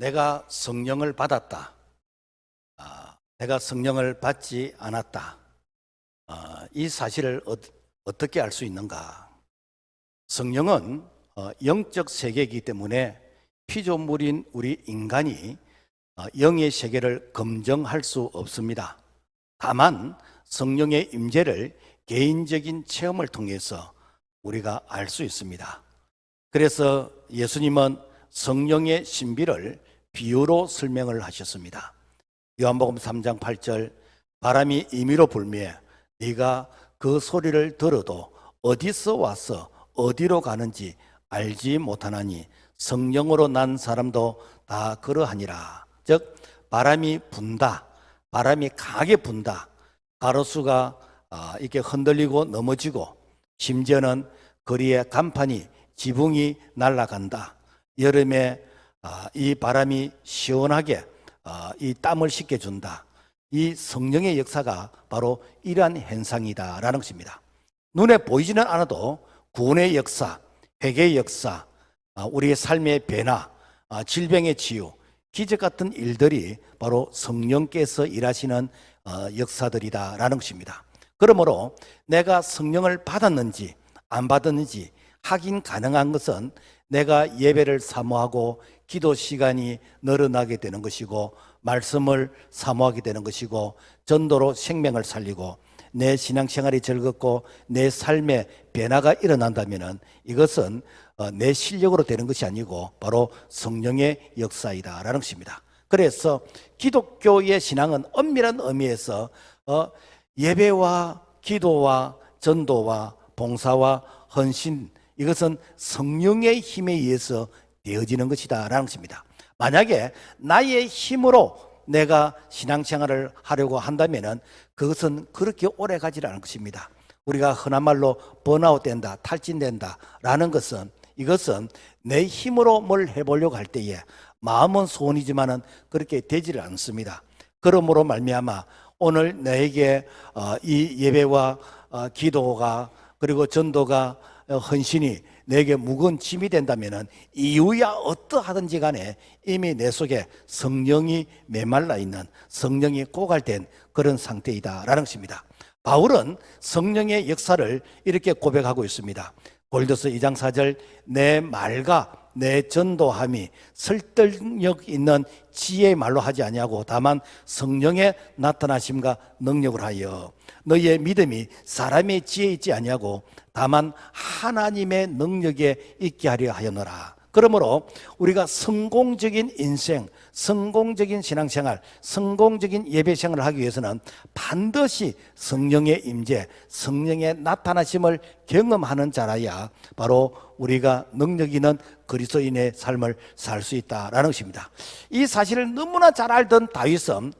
내가 성령을 받았다. 내가 성령을 받지 않았다. 이 사실을 어떻게 알 수 있는가? 성령은 영적 세계이기 때문에 피조물인 우리 인간이 영의 세계를 검증할 수 없습니다. 다만 성령의 임재를 개인적인 체험을 통해서 우리가 알 수 있습니다. 그래서 예수님은 성령의 신비를 비유로 설명을 하셨습니다. 요한복음 3장 8절, 바람이 임의로 불매 네가 그 소리를 들어도 어디서 와서 어디로 가는지 알지 못하나니 성령으로 난 사람도 다 그러하니라. 즉 바람이 분다, 바람이 강하게 분다, 가로수가 이렇게 흔들리고 넘어지고, 심지어는 거리의 간판이 지붕이 날아간다. 여름에 이 바람이 시원하게 이 땀을 식혀준다. 이 성령의 역사가 바로 이러한 현상이다라는 것입니다. 눈에 보이지는 않아도 구원의 역사, 회개의 역사, 우리의 삶의 변화, 질병의 치유, 기적 같은 일들이 바로 성령께서 일하시는 역사들이다라는 것입니다. 그러므로 내가 성령을 받았는지 안 받았는지 확인 가능한 것은 내가 예배를 사모하고 기도 시간이 늘어나게 되는 것이고, 말씀을 사모하게 되는 것이고, 전도로 생명을 살리고 내 신앙생활이 즐겁고 내 삶의 변화가 일어난다면 이것은 내 실력으로 되는 것이 아니고 바로 성령의 역사이다라는 것입니다. 그래서 기독교의 신앙은 엄밀한 의미에서 예배와 기도와 전도와 봉사와 헌신, 이것은 성령의 힘에 의해서 되어지는 것이다 라는 것입니다. 만약에 나의 힘으로 내가 신앙생활을 하려고 한다면 그것은 그렇게 오래 가지 않을 것입니다. 우리가 흔한 말로 번아웃 된다, 탈진된다 라는 것은, 이것은 내 힘으로 뭘 해보려고 할 때에 마음은 소원이지만은 그렇게 되지를 않습니다. 그러므로 말미암아 오늘 나에게 이 예배와 기도가, 그리고 전도가, 헌신이 내게 무거운 짐이 된다면 이유야 어떠하든지 간에 이미 내 속에 성령이 메말라 있는, 성령이 고갈된 그런 상태이다라는 것입니다. 바울은 성령의 역사를 이렇게 고백하고 있습니다. 고린도서 2장 4절, 내 말과 내 전도함이 설득력 있는 지혜의 말로 하지 아니하고 다만 성령의 나타나심과 능력을 하여 너희의 믿음이 사람의 지혜에 있지 아니하고 다만 하나님의 능력에 있게 하려 하였노라. 그러므로 우리가 성공적인 인생, 성공적인 신앙생활, 성공적인 예배생활을 하기 위해서는 반드시 성령의 임재, 성령의 나타나심을 경험하는 자라야 바로 우리가 능력 있는 그리스도인의 삶을 살 수 있다라는 것입니다. 이 사실을 너무나 잘 알던 다윗은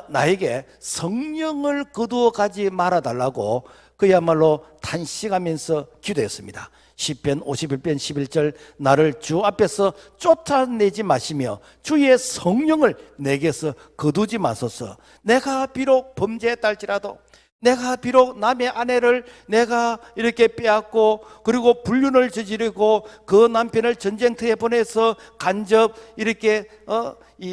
나에게 성령을 거두어 가지 말아달라고 그야말로 탄식하면서 기도했습니다. 시편 51편 11절, 나를 주 앞에서 쫓아내지 마시며 주의 성령을 내게서 거두지 마소서. 내가 비록 범죄했다 할지라도, 내가 비록 남의 아내를 내가 이렇게 빼앗고 그리고 불륜을 저지르고 그 남편을 전쟁터에 보내서 간접 이렇게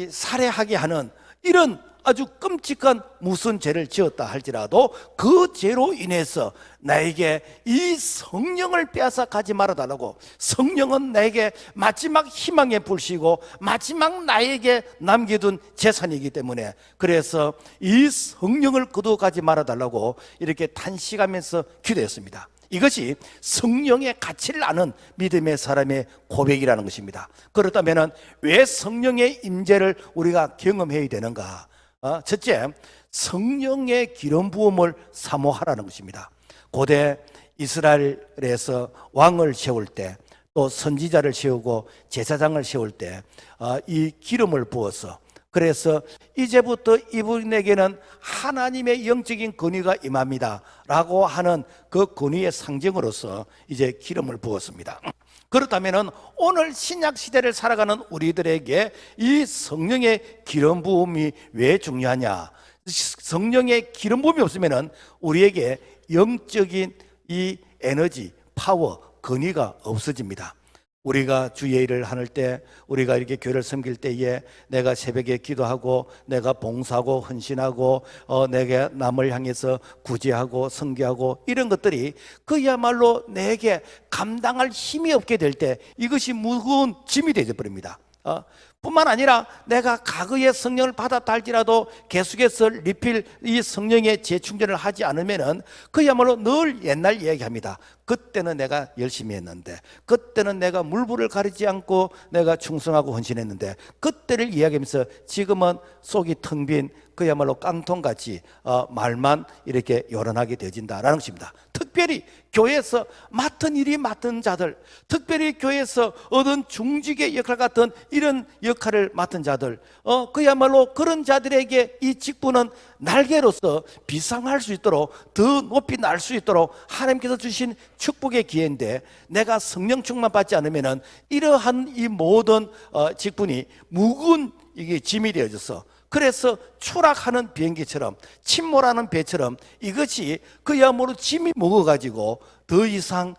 살해하게 하는 이런 아주 끔찍한 무슨 죄를 지었다 할지라도 그 죄로 인해서 나에게 이 성령을 빼앗아 가지 말아달라고. 성령은 나에게 마지막 희망의 불씨고 마지막 나에게 남겨둔 재산이기 때문에, 그래서 이 성령을 거두어가지 말아달라고 이렇게 탄식하면서 기도했습니다. 이것이 성령의 가치를 아는 믿음의 사람의 고백이라는 것입니다. 그렇다면 왜 성령의 임재를 우리가 경험해야 되는가? 첫째, 성령의 기름 부음을 사모하라는 것입니다. 고대 이스라엘에서 왕을 세울 때, 또 선지자를 세우고 제사장을 세울 때 이 기름을 부어서, 그래서 이제부터 이분에게는 하나님의 영적인 권위가 임합니다 라고 하는 그 권위의 상징으로서 이제 기름을 부었습니다. 그렇다면 오늘 신약 시대를 살아가는 우리들에게 이 성령의 기름 부음이 왜 중요하냐? 성령의 기름 부음이 없으면 우리에게 영적인 이 에너지, 파워, 권위가 없어집니다. 우리가 주 예의를 하는 때, 우리가 이렇게 교회를 섬길 때에 내가 새벽에 기도하고 내가 봉사하고 헌신하고 내게 남을 향해서 구제하고 선교하고 이런 것들이 그야말로 내게 감당할 힘이 없게 될 때 이것이 무거운 짐이 되어 버립니다. 뿐만 아니라 내가 과거에 성령을 받았다 할지라도 계속해서 리필 이 성령의 재충전을 하지 않으면은 그야말로 늘 옛날 이야기합니다. 그때는 내가 열심히 했는데, 그때는 내가 물불을 가리지 않고 내가 충성하고 헌신했는데, 그때를 이야기하면서 지금은 속이 텅 빈 그야말로 깡통같이 말만 이렇게 요란하게 되어진다라는 것입니다. 특별히 교회에서 맡은 일이 맡은 자들, 특별히 교회에서 얻은 중직의 역할 같은 이런 역할을 맡은 자들, 그야말로 그런 자들에게 이 직분은 날개로서 비상할 수 있도록, 더 높이 날 수 있도록 하나님께서 주신 축복의 기회인데, 내가 성령 충만 받지 않으면은 이러한 이 모든 직분이 무거운 이게 짐이 되어져서, 그래서 추락하는 비행기처럼, 침몰하는 배처럼 이것이 그야말로 짐이 무거워가지고 더 이상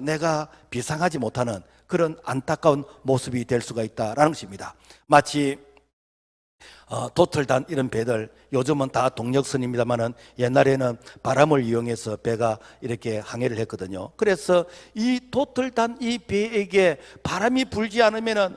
내가 비상하지 못하는 그런 안타까운 모습이 될 수가 있다라는 것입니다. 마치 도틀단 이런 배들, 요즘은 다 동력선입니다만은 옛날에는 바람을 이용해서 배가 이렇게 항해를 했거든요. 그래서 이 도틀단 이 배에게 바람이 불지 않으면은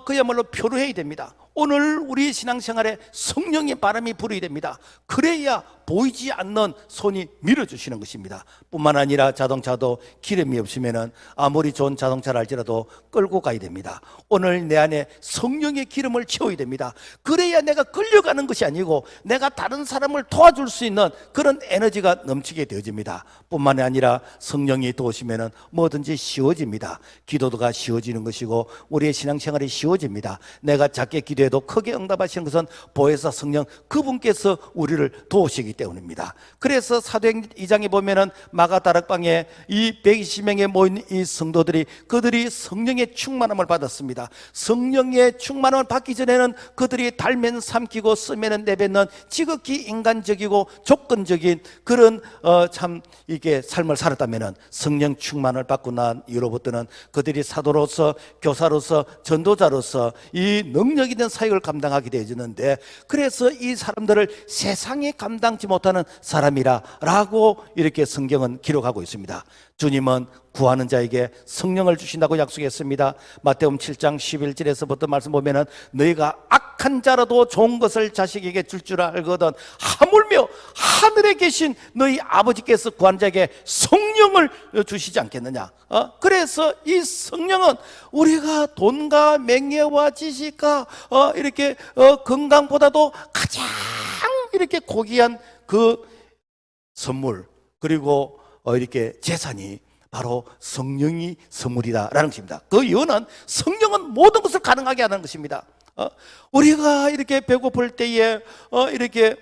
그야말로 표류해야 됩니다. 오늘 우리 신앙생활에 성령의 바람이 불어야 됩니다. 그래야 보이지 않는 손이 밀어주시는 것입니다. 뿐만 아니라 자동차도 기름이 없으면 아무리 좋은 자동차를 할지라도 끌고 가야 됩니다. 오늘 내 안에 성령의 기름을 채워야 됩니다. 그래야 내가 끌려가는 것이 아니고 내가 다른 사람을 도와줄 수 있는 그런 에너지가 넘치게 되어집니다. 뿐만 아니라 성령이 도우시면 뭐든지 쉬워집니다. 기도가 쉬워지는 것이고 우리의 신앙생활이 쉬워집니다. 내가 작게 기도해도 크게 응답하시는 것은 보혜사 성령 그분께서 우리를 도우시기 때문입니다. 그래서 사도행전 2장에 보면은 마가다락방에 이 120명에 모인 이 성도들이, 그들이 성령의 충만함을 받았습니다. 성령의 충만함을 받기 전에는 그들이 달면 삼키고 쓰면 내뱉는 지극히 인간적이고 조건적인 그런 참 이게 삶을 살았다면은, 성령 충만을 받고 난 이후로부터는 그들이 사도로서, 교사로서, 전도자로서 이 능력 있는 사역을 감당하게 되어지는데, 그래서 이 사람들을 세상에 감당치 못하는 사람이라고 이렇게 성경은 기록하고 있습니다. 주님은 구하는 자에게 성령을 주신다고 약속했습니다. 마태복음 7장 11절에서부터 말씀 보면은 너희가 악한 자라도 좋은 것을 자식에게 줄 알거든 하물며 하늘에 계신 너희 아버지께서 구하는 자에게 성령을 주시지 않겠느냐. 그래서 이 성령은 우리가 돈과 명예와 지식과 이렇게 건강보다도 가장 이렇게 고귀한 그 선물, 그리고 이렇게 재산이 바로 성령이 선물이다라는 것입니다. 그 이유는 성령은 모든 것을 가능하게 하는 것입니다. 우리가 이렇게 배고플 때에 이렇게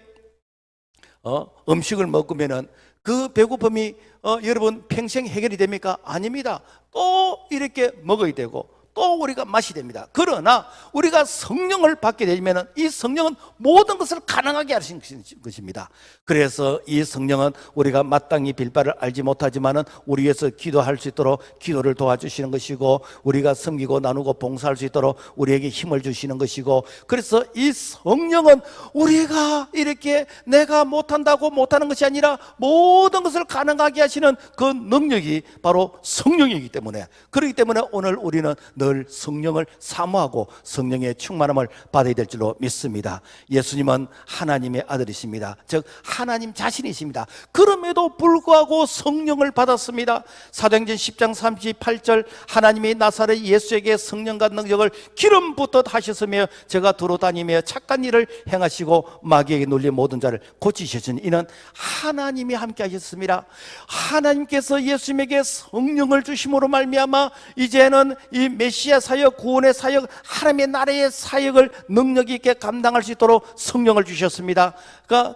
음식을 먹으면은 그 배고픔이 여러분 평생 해결이 됩니까? 아닙니다. 또 이렇게 먹어야 되고 또 우리가 마셔야 됩니다. 그러나 우리가 성령을 받게 되면 이 성령은 모든 것을 가능하게 하시는 것입니다. 그래서 이 성령은 우리가 마땅히 빌 바를 알지 못하지만은 우리 위해서 기도할 수 있도록 기도를 도와주시는 것이고, 우리가 섬기고 나누고 봉사할 수 있도록 우리에게 힘을 주시는 것이고, 그래서 이 성령은 우리가 이렇게 내가 못한다고 못하는 것이 아니라 모든 것을 가능하게 하시는 그 능력이 바로 성령이기 때문에, 그렇기 때문에 오늘 우리는 늘 성령을 사모하고 성령의 충만함을 받아야 될 줄로 믿습니다. 예수님은 하나님의 아들이십니다. 즉 하나님 자신이십니다. 그럼에도 불구하고 성령을 받았습니다. 사도행전 10장 38절 하나님이 나사렛 예수에게 성령과 능력을 기름 붓듯 하셨으며 제가 두루 다니며 착한 일을 행하시고 마귀에게 눌린 모든 자를 고치셨으니 이는 하나님이 함께 하셨습니다. 하나님께서 예수님에게 성령을 주심으로 말미암아 이제는 이 메시아 사역, 구원의 사역, 하나님의 나라의 사역을 능력 있게 감당할 수 있도록 성령을 주셨습니다.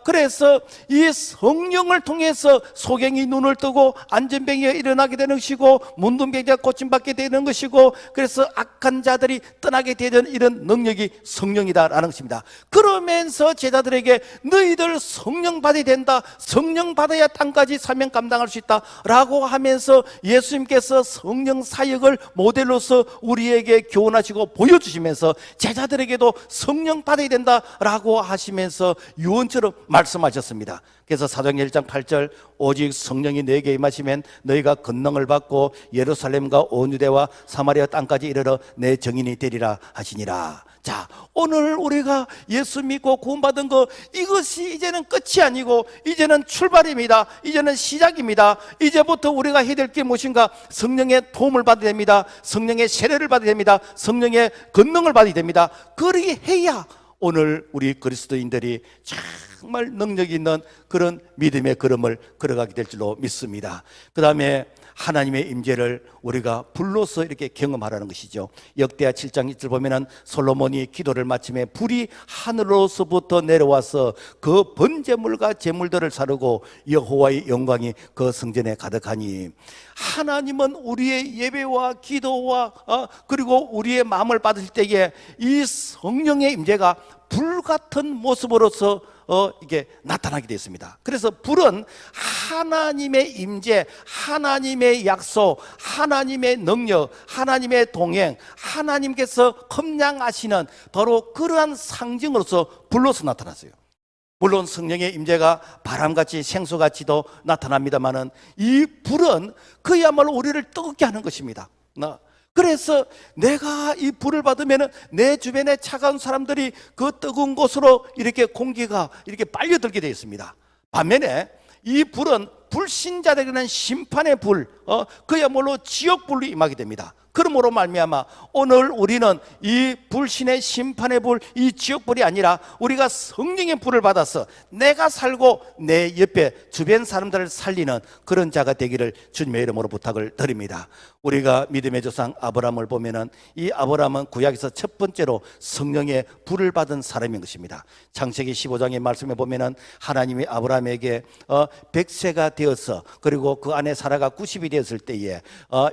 그래서 이 성령을 통해서 소경이 눈을 뜨고 안전병이 일어나게 되는 것이고 문둥병자가 고침받게 되는 것이고 그래서 악한 자들이 떠나게 되는 이런 능력이 성령이다라는 것입니다. 그러면서 제자들에게 너희들 성령 받아야 된다, 성령 받아야 땅까지 사명 감당할 수 있다라고 하면서 예수님께서 성령 사역을 모델로서 우리에게 교훈하시고 보여주시면서 제자들에게도 성령 받아야 된다라고 하시면서 유언처럼 말씀하셨습니다. 그래서 사도행전 1장 8절 오직 성령이 너에게 임하시면 너희가 권능을 받고 예루살렘과 온 유대와 사마리아 땅까지 이르러 내 증인이 되리라 하시니라. 자, 오늘 우리가 예수 믿고 구원받은 거, 이것이 이제는 끝이 아니고 이제는 출발입니다. 이제는 시작입니다. 이제부터 우리가 해야 될 게 무엇인가? 성령의 도움을 받아야 됩니다. 성령의 세례를 받아야 됩니다. 성령의 권능을 받아야 됩니다. 그렇게 해야 오늘 우리 그리스도인들이 정말 능력 있는 그런 믿음의 걸음을 걸어가게 될 줄로 믿습니다. 그 다음에 하나님의 임재를 우리가 불로서 이렇게 경험하라는 것이죠. 역대하 7장 1절 보면은 솔로몬이 기도를 마침에 불이 하늘로서부터 내려와서 그 번제물과 제물들을 사르고 여호와의 영광이 그 성전에 가득하니, 하나님은 우리의 예배와 기도와 그리고 우리의 마음을 받으실 때에 이 성령의 임재가 불같은 모습으로서 이게 나타나게 되었습니다. 그래서 불은 하나님의 임재, 하나님의 약속, 하나님의 능력, 하나님의 동행, 하나님께서 컴냥하시는 바로 그러한 상징으로서 불로서 나타났어요. 물론 성령의 임재가 바람같이 생수같이도 나타납니다만은 이 불은 그야말로 우리를 뜨겁게 하는 것입니다. 그래서 내가 이 불을 받으면 내 주변에 차가운 사람들이 그 뜨거운 곳으로 이렇게 공기가 이렇게 빨려들게 되어 있습니다. 반면에 이 불은 불신자들에게는 심판의 불, 그야말로 지옥불이 임하게 됩니다. 그러므로 말미암아 오늘 우리는 이 불신의 심판의 불, 이 지옥불이 아니라 우리가 성령의 불을 받아서 내가 살고 내 옆에 주변 사람들을 살리는 그런 자가 되기를 주님의 이름으로 부탁을 드립니다. 우리가 믿음의 조상 아브라함을 보면은 이 아브라함은 구약에서 첫 번째로 성령의 불을 받은 사람인 것입니다. 창세기 15장의 말씀에 보면은 하나님이 아브라함에게 100세가 되어서 그리고 그 안에 사라가 90이 되었을 때에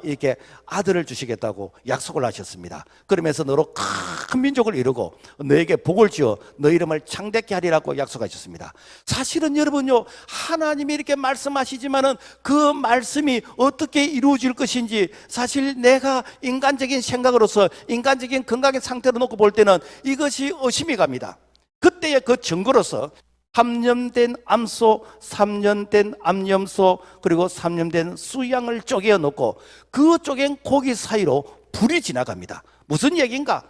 이렇게 아들을 주시겠다고 약속을 하셨습니다. 그러면서 너로 큰 민족을 이루고 너에게 복을 지어 너 이름을 창대케 하리라고 약속하셨습니다. 사실은 여러분요, 하나님이 이렇게 말씀하시지만은 그 말씀이 어떻게 이루어질 것인지 사실 내가 인간적인 생각으로서 인간적인 건강의 상태로 놓고 볼 때는 이것이 의심이 갑니다. 그때의 그 증거로서 3년된 암소, 3년된 암염소, 그리고 3년된 수양을 쪼개어 놓고 그 쪼갠 고기 사이로 불이 지나갑니다. 무슨 얘기인가?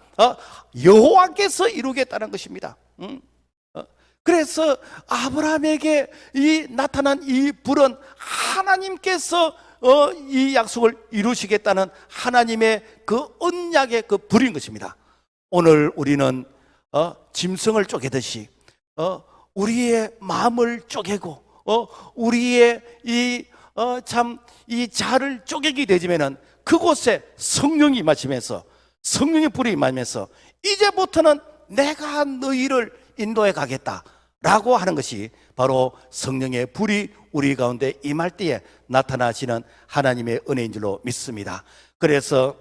여호와께서 이루겠다는 것입니다. 그래서 아브라함에게 나타난 이 불은 하나님께서 이 약속을 이루시겠다는 하나님의 그 언약의 그 불인 것입니다. 오늘 우리는 짐승을 쪼개듯이 우리의 마음을 쪼개고 우리의 이 자를 쪼개게 되지면은 그곳에 성령이 임하시면서 성령의 불이 임하면서 이제부터는 내가 너희를 인도해 가겠다라고 하는 것이 바로 성령의 불이 우리 가운데 임할 때에 나타나시는 하나님의 은혜인 줄로 믿습니다. 그래서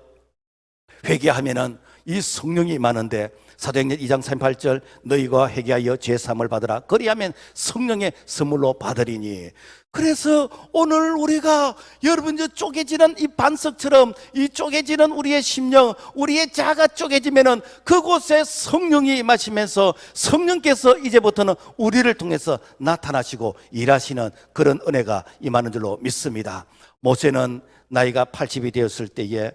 회개하면은 이 성령이 임하는데 사도행전 2장 38절 너희가 회개하여 죄사함을 받으라 그리하면 성령의 선물로 받으리니. 그래서 오늘 우리가 여러분 쪼개지는 이 반석처럼 이 쪼개지는 우리의 심령, 우리의 자가 쪼개지면은 그곳에 성령이 임하시면서 성령께서 이제부터는 우리를 통해서 나타나시고 일하시는 그런 은혜가 임하는 줄로 믿습니다. 모세는 나이가 80이 되었을 때에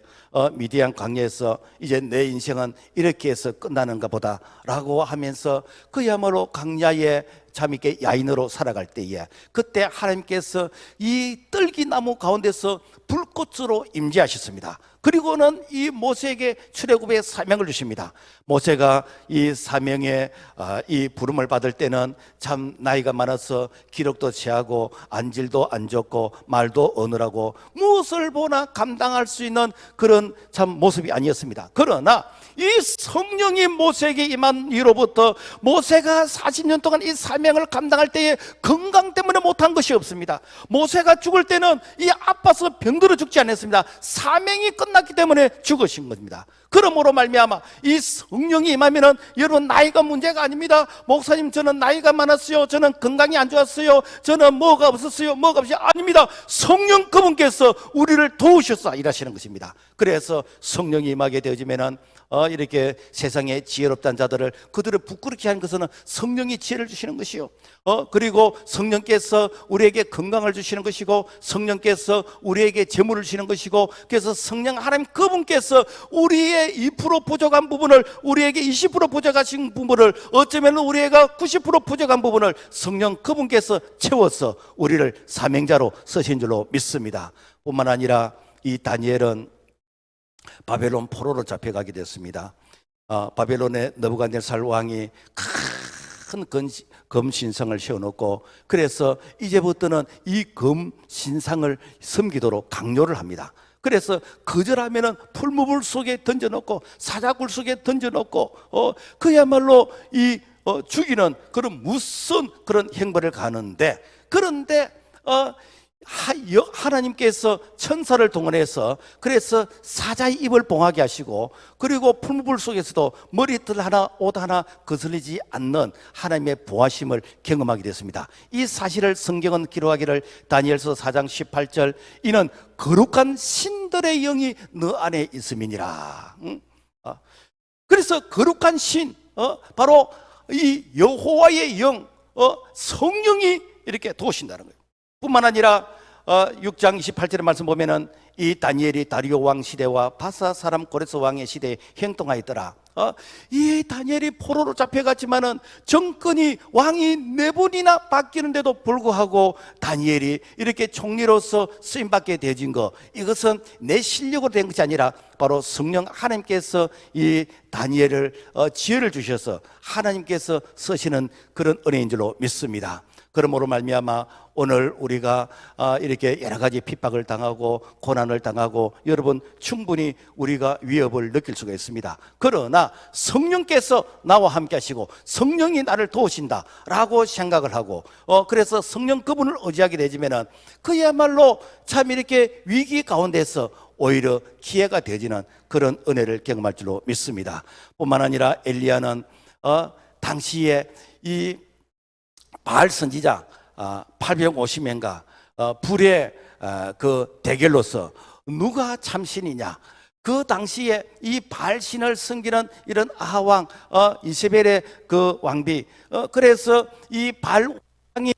미디안 광야에서 이제 내 인생은 이렇게 해서 끝나는가 보다 라고 하면서 그야말로 광야에 잠있게 야인으로 살아갈 때에 그때 하나님께서 이 떨기나무 가운데서 불꽃으로 임재하셨습니다. 그리고는 이 모세에게 출애굽의 사명을 주십니다. 모세가 이 사명의 이 부름을 받을 때는 참 나이가 많아서 기력도 취하고 안질도 안 좋고 말도 어눌하고 무엇을 보나 감당할 수 있는 그런 참 모습이 아니었습니다. 그러나 이 성령이 모세에게 임한 이후로부터 모세가 40년 동안 이 사명을 감당할 때에 건강 때문에 못한 것이 없습니다. 모세가 죽을 때는 이 아파서 병들어 죽지 않았습니다. 사명이 끝났기 때문에 죽으신 겁니다. 그러므로 말미암아 이 성령이 임하면은 여러분 나이가 문제가 아닙니다. 목사님 저는 나이가 많았어요. 저는 건강이 안 좋았어요. 저는 뭐가 없었어요. 뭐가 없어요. 아닙니다. 성령 그분께서 우리를 도우셔서 일하시는 것입니다. 그래서 성령이 임하게 되어지면은 이렇게 세상에 지혜롭다는 자들을 그들을 부끄럽게 하는 것은 성령이 지혜를 주시는 것이요. 그리고 성령께서 우리에게 건강을 주시는 것이고 성령께서 우리에게 재물을 주시는 것이고 그래서 성령 하나님 그분께서 우리의 2% 부족한 부분을 우리에게 20% 부족하신 부분을 어쩌면 우리가 90% 부족한 부분을 성령 그분께서 채워서 우리를 사명자로 쓰신 줄로 믿습니다. 뿐만 아니라 이 다니엘은 바벨론 포로로 잡혀가게 됐습니다. 바벨론의 느부갓네살 왕이 큰 금신상을 세워놓고 그래서 이제부터는 이 금신상을 섬기도록 강요를 합니다. 그래서 거절하면은 풀무불 속에 던져놓고 사자굴 속에 던져놓고 그야말로 이 죽이는 그런 무슨 그런 행보를 가는데 그런데 하나님께서 천사를 동원해서 그래서 사자의 입을 봉하게 하시고 그리고 풀무불 속에서도 머리털 하나 옷 하나 거슬리지 않는 하나님의 보호하심을 경험하게 됐습니다. 이 사실을 성경은 기록하기를 다니엘서 4장 18절 이는 거룩한 신들의 영이 너 안에 있음이니라. 그래서 거룩한 신 바로 이 여호와의 영 성령이 이렇게 도우신다는 거예요. 뿐만 아니라 6장 28절의 말씀 보면은 이 다니엘이 다리오 왕 시대와 바사 사람 고레스 왕의 시대에 행동하였더라. 이 다니엘이 포로로 잡혀갔지만은 정권이 왕이 4번이나 바뀌는데도 불구하고 다니엘이 이렇게 총리로서 쓰임받게 되어진 거 이것은 내 실력으로 된 것이 아니라 바로 성령 하나님께서 이 다니엘을 지혜를 주셔서 하나님께서 쓰시는 그런 은혜인 줄로 믿습니다. 그러므로 말미암아 오늘 우리가 이렇게 여러 가지 핍박을 당하고 고난을 당하고 여러분 충분히 우리가 위협을 느낄 수가 있습니다. 그러나 성령께서 나와 함께 하시고 성령이 나를 도우신다 라고 생각을 하고 그래서 성령 그분을 의지하게 되지면은 그야말로 참 이렇게 위기 가운데서 오히려 기회가 되어지는 그런 은혜를 경험할 줄로 믿습니다. 뿐만 아니라 엘리야는 당시에 이 바알 선지자 850명과 불의 그 대결로서 누가 참신이냐 그 당시에 이 바알 신을 섬기는 이런 아하왕 이세벨의 그 왕비 그래서 이 바알 왕이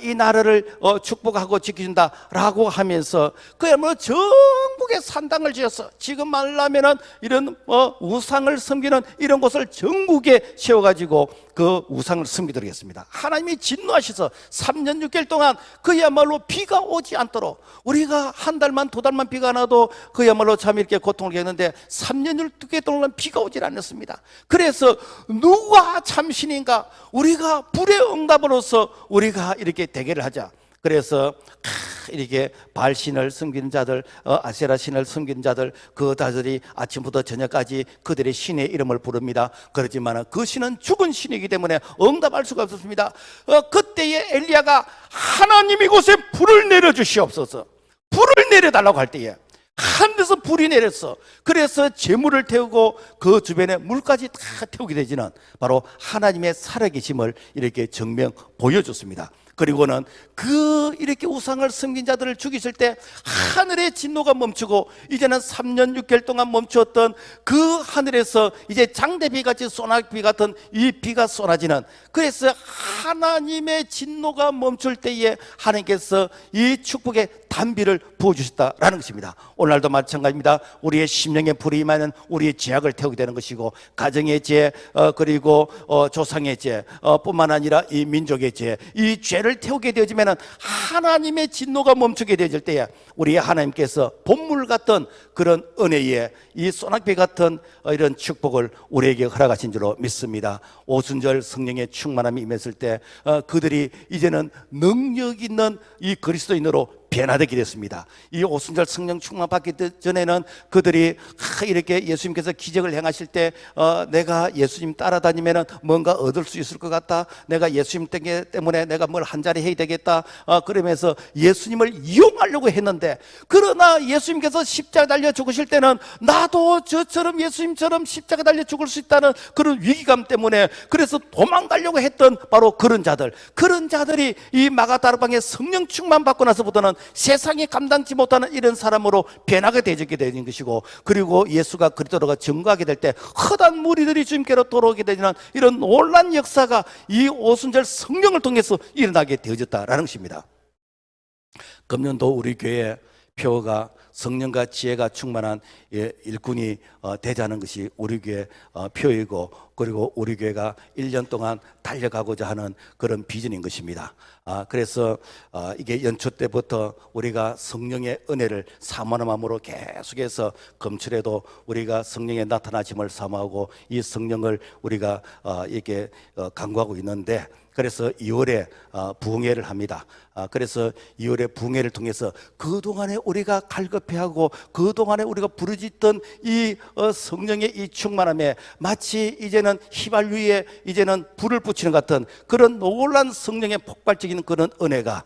이 나라를 축복하고 지켜준다라고 하면서 그야말로 전국에 산당을 지어서 지금 말하면은 이런 우상을 섬기는 이런 곳을 전국에 세워가지고 그 우상을 섬기도록 했습니다. 하나님이 진노하셔서 3년 6개월 동안 그야말로 비가 오지 않도록 우리가 한 달만 두 달만 비가 나도 그야말로 참 이렇게 고통을 겪는데 3년 6개월 동안 비가 오질 않았습니다. 그래서 누가 참신인가 우리가 불의 응답으로서 우리가 이렇게 대결을 하자. 그래서 이렇게 바알 신을 섬기는 자들 아세라 신을 섬기는 자들 그 자들이 아침부터 저녁까지 그들의 신의 이름을 부릅니다. 그렇지만 그 신은 죽은 신이기 때문에 응답할 수가 없었습니다. 그때에 엘리야가 하나님 이곳에 불을 내려주시옵소서 불을 내려달라고 할 때에 하늘에서 불이 내렸어. 그래서 재물을 태우고 그 주변에 물까지 다 태우게 되지는 바로 하나님의 살아계심을 이렇게 증명 보여줬습니다. 그리고는 그 이렇게 우상을 섬긴 자들을 죽이실 때 하늘의 진노가 멈추고 이제는 3년 6개월 동안 멈추었던 그 하늘에서 이제 장대비 같이 소나비 같은 이 비가 쏟아지는 그래서 하나님의 진노가 멈출 때에 하나님께서 이 축복의 단비를 부어주셨다라는 것입니다. 오늘날도 마찬가지입니다. 우리의 심령의 불이 임하면 우리의 죄악을 태우게 되는 것이고, 가정의 죄, 그리고 조상의 죄, 뿐만 아니라 이 민족의 죄, 이 죄를 태우게 되어지면 하나님의 진노가 멈추게 되어질 때에 우리 하나님께서 본물 같은 그런 은혜의 이 소낙비 같은 이런 축복을 우리에게 허락하신 줄로 믿습니다. 오순절 성령의 충만함이 임했을 때 그들이 이제는 능력 있는 이 그리스도인으로 변화되게 됐습니다. 이 오순절 성령 충만 받기 전에는 그들이 이렇게 예수님께서 기적을 행하실 때 내가 예수님 따라다니면 뭔가 얻을 수 있을 것 같다, 내가 예수님 때문에 내가 뭘 한 자리 해야 되겠다, 그러면서 예수님을 이용하려고 했는데, 그러나 예수님께서 십자가 달려 죽으실 때는 나도 저처럼 예수님처럼 십자가 달려 죽을 수 있다는 그런 위기감 때문에, 그래서 도망가려고 했던 바로 그런 자들이 이 마가다락방에 성령 충만 받고 나서부터는 세상에 감당치 못하는 이런 사람으로 변하게 되게 되는 것이고, 그리고 예수가 그리스도가 증거하게 될 때 헛한 무리들이 주님께로 돌아오게 되는 이런 놀라운 역사가 이 오순절 성령을 통해서 일어나게 되어졌다라는 것입니다. 금년도 우리 교회 표어가 성령과 지혜가 충만한 일꾼이 되자는 것이 우리 교회 표이고, 그리고 우리 교회가 1년 동안 달려가고자 하는 그런 비전인 것입니다. 그래서 이게 연초 때부터 우리가 성령의 은혜를 사모하는 마음으로 계속해서 검출해도 우리가 성령의 나타나심을 사모하고 이 성령을 우리가 이렇게 간구하고 있는데, 그래서 2월에 부흥회를 합니다. 그래서 2월에 부흥회를 통해서 그동안에 우리가 갈급해하고 그동안에 우리가 부르짖던 이 성령의 이 충만함에 마치 이제는 휘발 위에 이제는 불을 붙이는 같은 그런 놀라운 성령의 폭발적인 그런 은혜가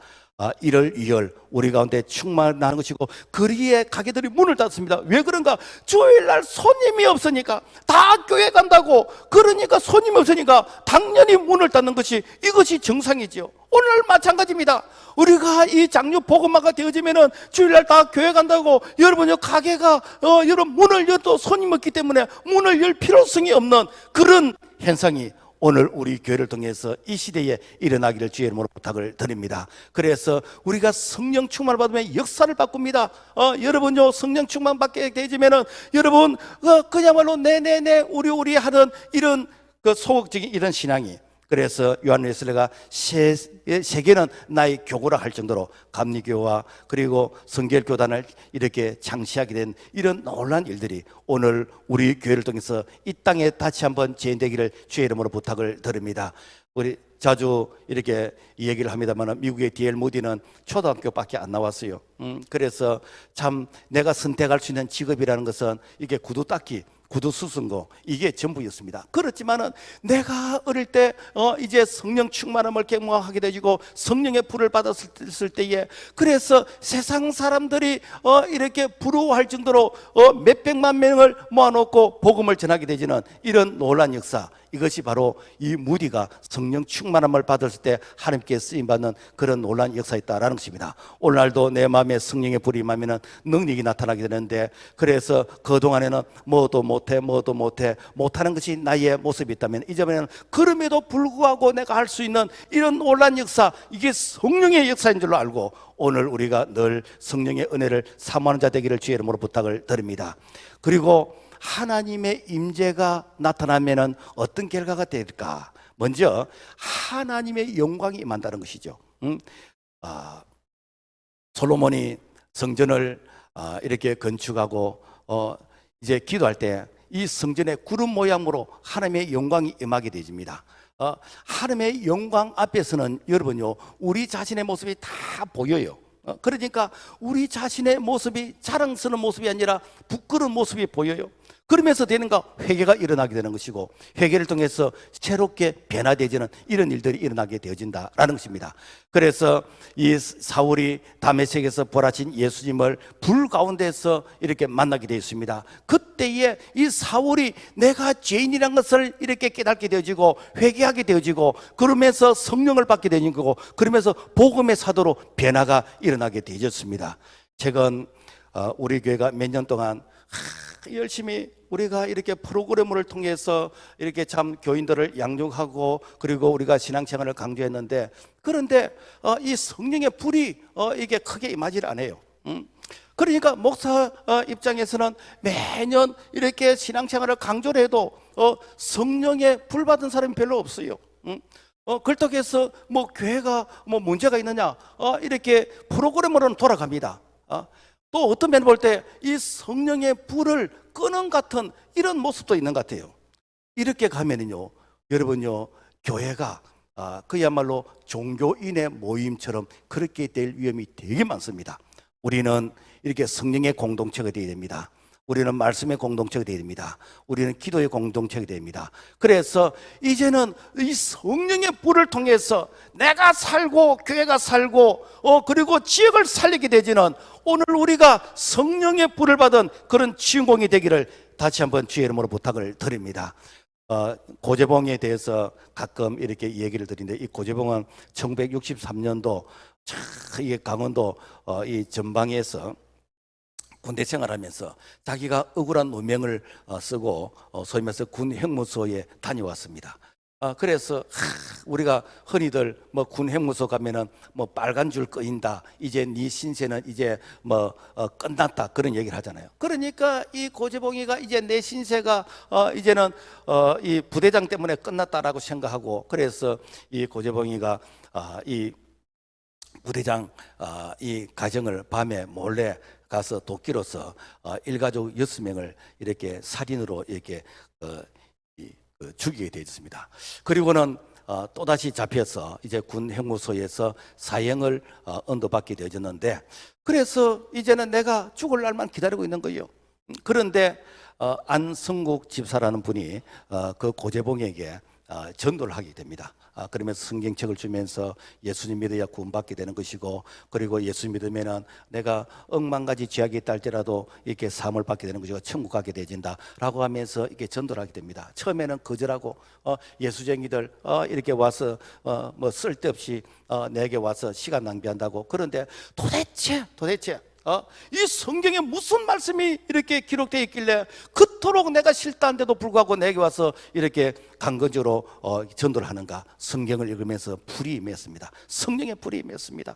1월, 2월 우리 가운데 충만하는 것이고, 거리에 가게들이 문을 닫습니다. 왜 그런가? 주일날 손님이 없으니까, 다 교회 간다고, 그러니까 손님이 없으니까 당연히 문을 닫는 것이, 이것이 정상이지요. 오늘 마찬가지입니다. 우리가 이 장로 복음화가 되어지면은 주일날 다 교회 간다고, 여러분요 가게가 여러분 문을 열도 손님 없기 때문에 문을 열 필요성이 없는 그런 현상이 오늘 우리 교회를 통해서 이 시대에 일어나기를 주의 이름으로 부탁을 드립니다. 그래서 우리가 성령 충만을 받으면 역사를 바꿉니다. 여러분요 성령 충만 받게 되지면은 여러분 그야말로 네네네 우리 하는 이런 그 소극적인 이런 신앙이, 그래서 요한 웨슬리가 세계는 나의 교구라 할 정도로 감리교와 그리고 성결교단을 이렇게 창시하게 된 이런 놀라운 일들이 오늘 우리 교회를 통해서 이 땅에 다시 한번 재현되기를 주의 이름으로 부탁을 드립니다. 우리 자주 이렇게 얘기를 합니다만, 미국의 D.L. 모디는 초등학교밖에 안 나왔어요. 그래서 참 내가 선택할 수 있는 직업이라는 것은 이게 구두 닦기, 구두 쑤는 거, 이게 전부였습니다. 그렇지만은 내가 어릴 때 이제 성령 충만함을 경험하게 되고 성령의 불을 받았을 때에, 그래서 세상 사람들이 이렇게 부러워할 정도로 몇백만 명을 모아놓고 복음을 전하게 되지는 이런 놀라운 역사, 이것이 바로 이 무디가 성령 충만함을 받았을 때 하나님께 쓰임받는 그런 놀라운 역사였다라는 것입니다. 오늘날도 내 마음에 성령의 불이 임하면 능력이 나타나게 되는데, 그래서 그동안에는 뭐도 못하는 것이 나의 모습이 있다면, 이제는 그럼에도 불구하고 내가 할 수 있는 이런 놀라운 역사, 이게 성령의 역사인 줄로 알고 오늘 우리가 늘 성령의 은혜를 사모하는 자 되기를 주의 이름으로 부탁을 드립니다. 그리고 하나님의 임재가 나타나면 어떤 결과가 될까? 먼저 하나님의 영광이 임한다는 것이죠. 솔로몬이 성전을 이렇게 건축하고 이제 기도할 때 이 성전의 구름 모양으로 하나님의 영광이 임하게 되집니다. 하나님의 영광 앞에서는 여러분요 우리 자신의 모습이 다 보여요. 그러니까 우리 자신의 모습이 자랑스러운 모습이 아니라 부끄러운 모습이 보여요. 그러면서 되는가? 회개가 일어나게 되는 것이고, 회개를 통해서 새롭게 변화되지는 이런 일들이 일어나게 되어진다라는 것입니다. 그래서 이 사울이 다메섹에서 부활하신 예수님을 불 가운데서 이렇게 만나게 되어 있습니다. 그때에 이 사울이 내가 죄인이라는 것을 이렇게 깨닫게 되어지고 회개하게 되어지고, 그러면서 성령을 받게 되는 거고, 그러면서 복음의 사도로 변화가 일어나게 되어졌습니다. 최근 우리 교회가 몇 년 동안 열심히 우리가 이렇게 프로그램을 통해서 이렇게 참 교인들을 양육하고 그리고 우리가 신앙생활을 강조했는데, 그런데 이 성령의 불이 이게 크게 임하지 않아요. 그러니까 목사 입장에서는 매년 이렇게 신앙생활을 강조를 해도 성령의 불 받은 사람이 별로 없어요. 그렇다고 해서 뭐 교회가 뭐 문제가 있느냐, 이렇게 프로그램으로는 돌아갑니다. 또 어떤 면을 볼 때 이 성령의 불을 끄는 같은 이런 모습도 있는 것 같아요. 이렇게 가면은요, 여러분요, 교회가 그야말로 종교인의 모임처럼 그렇게 될 위험이 되게 많습니다. 우리는 이렇게 성령의 공동체가 되어야 됩니다. 우리는 말씀의 공동체가 되어야 됩니다. 우리는 기도의 공동체가 됩니다. 그래서 이제는 이 성령의 불을 통해서 내가 살고 교회가 살고 그리고 지역을 살리게 되지는 오늘 우리가 성령의 불을 받은 그런 주인공이 되기를 다시 한번 주의 이름으로 부탁을 드립니다. 고재봉에 대해서 가끔 이렇게 얘기를 드리는데, 이 고재봉은 1963년도 이게 강원도 이 전방에서 군대 생활하면서 자기가 억울한 누명을 쓰고 소위 말해서 군 형무소에 다녀왔습니다. 그래서 우리가 흔히들 뭐 군 형무소 가면은 뭐 빨간 줄 끄인다, 이제 네 신세는 이제 뭐 끝났다, 그런 얘기를 하잖아요. 그러니까 이 고재봉이가 이제 내 신세가 이제는 이 부대장 때문에 끝났다라고 생각하고, 그래서 이 고재봉이가 이 부대장 이 가정을 밤에 몰래 가서 도끼로서 일가족 6명을 이렇게 살인으로 이렇게 죽이게 되어 있습니다. 그리고는 또다시 잡혀서 이제 군 형무소에서 사형을 언도받게 되어졌는데, 그래서 이제는 내가 죽을 날만 기다리고 있는 거예요. 그런데 안성국 집사라는 분이 그 고재봉에게 전도를 하게 됩니다. 그러면서 성경책을 주면서 예수님 믿어야 구원받게 되는 것이고, 그리고 예수 믿으면은 내가 억만 가지 죄악이 있다 할지라도 이렇게 사함을 받게 되는 것이고 천국 가게 되진다라고 하면서 이렇게 전도를 하게 됩니다. 처음에는 거절하고 예수쟁이들 이렇게 와서 뭐 쓸데없이 내게 와서 시간 낭비한다고. 그런데 도대체 이 성경에 무슨 말씀이 이렇게 기록되어 있길래 그토록 내가 싫다는데도 불구하고 내게 와서 이렇게 강건적으로 전도를 하는가? 성경을 읽으면서 불이 임했습니다. 성령의 불이 임했습니다.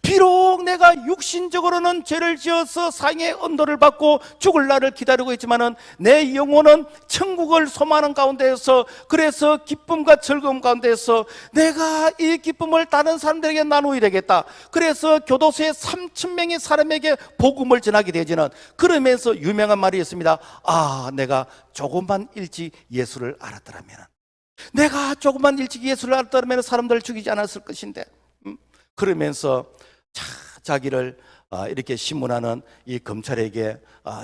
비록 내가 육신적으로는 죄를 지어서 사형의 언도를 받고 죽을 날을 기다리고 있지만은 내 영혼은 천국을 소망하는 가운데에서, 그래서 기쁨과 즐거움 가운데에서 내가 이 기쁨을 다른 사람들에게 나누어야 되겠다. 그래서 교도소에 3,000명의 사람에게 복음을 전하게 되지는, 그러면서 유명한 말이 있습니다. 내가 조금만 일찍 예수를 알았더라면, 내가 조금만 일찍 예수를 알았더라면 사람들을 죽이지 않았을 것인데, 그러면서 자기를 이렇게 신문하는 이 검찰에게